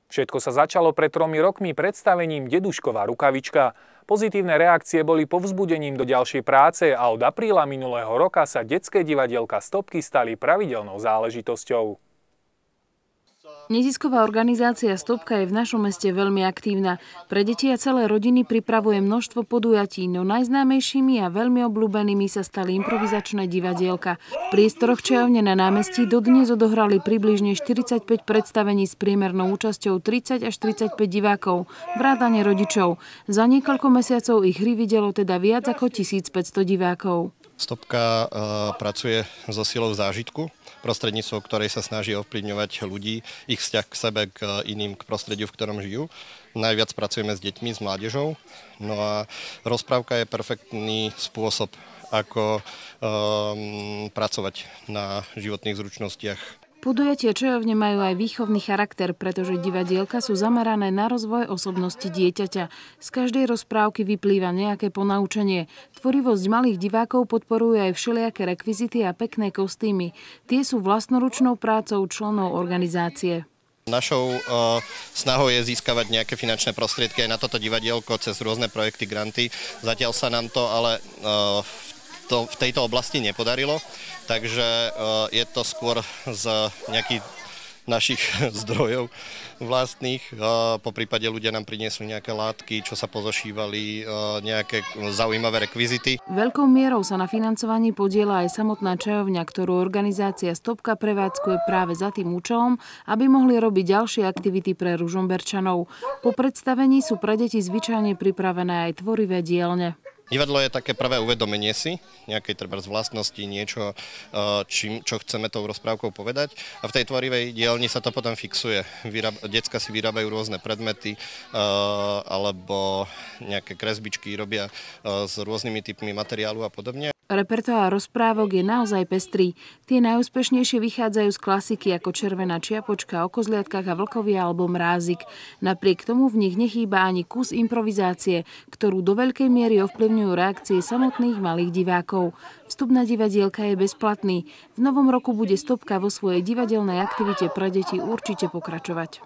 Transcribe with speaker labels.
Speaker 1: Všetko sa začalo pred 3 rokmi predstavením Dedušková rukavička. Pozitívne reakcie boli povzbudením do ďalšej práce a od apríla minulého roka sa detské divadielka Stopky stali pravidelnou záležitosťou.
Speaker 2: Nezisková organizácia Stopka je v našom meste veľmi aktívna. Pre deti a celé rodiny pripravuje množstvo podujatí, no najznámejšími a veľmi obľúbenými sa stali improvizačné divadielka. V priestoroch Čajovne na námestí dodnes odohrali približne 45 predstavení s priemernou účasťou 30 až 35 divákov, vrátane rodičov. Za niekoľko mesiacov ich hry videlo teda viac ako 1500 divákov.
Speaker 3: Stopka pracuje so silou zážitku, prostredníctvom ktorej sa snaží ovplyvňovať ľudí, ich vzťah k sebe, k iným, k prostrediu, v ktorom žijú. Najviac pracujeme s deťmi, s mládežou. No a rozprávka je perfektný spôsob, ako pracovať na životných zručnostiach.
Speaker 2: Podujatia Čajovne majú aj výchovný charakter, pretože divadielka sú zamerané na rozvoj osobnosti dieťaťa. Z každej rozprávky vyplýva nejaké ponaučenie. Tvorivosť malých divákov podporujú aj všelijaké rekvizity a pekné kostýmy. Tie sú vlastnoručnou prácou členov organizácie.
Speaker 3: Našou snahou je získavať nejaké finančné prostriedky aj na toto divadielko cez rôzne projekty, granty. Zatiaľ sa nám to ale v tejto oblasti nepodarilo, takže je to skôr z nejakých našich zdrojov vlastných. Po prípade ľudia nám priniesli nejaké látky, čo sa pozošívali, nejaké zaujímavé rekvizity.
Speaker 2: Veľkou mierou sa na financovaní podieľa aj samotná Čajovňa, ktorú organizácia Stopka prevádzkuje práve za tým účelom, aby mohli robiť ďalšie aktivity pre Ružomberčanov. Po predstavení sú pre deti zvyčajne pripravené aj tvorivé dielne.
Speaker 3: Divadlo je také prvé uvedomenie si, nejakej trebárs vlastnosti, niečo, čo chceme tou rozprávkou povedať. A v tej tvorivej dielni sa to potom fixuje. Decká si vyrábajú rôzne predmety alebo nejaké kresbičky robia s rôznymi typmi materiálu a podobne.
Speaker 2: Repertoár rozprávok je naozaj pestrý. Tie najúspešnejšie vychádzajú z klasiky ako Červená čiapočka, O kozliatkách a vlkovi alebo Mrázik. Napriek tomu v nich nechýba ani kus improvizácie, ktorú do veľkej miery ovplyvňujú reakcie samotných malých divákov. Vstup na divadielka je bezplatný. V novom roku bude Stopka vo svojej divadelnej aktivite pre deti určite pokračovať.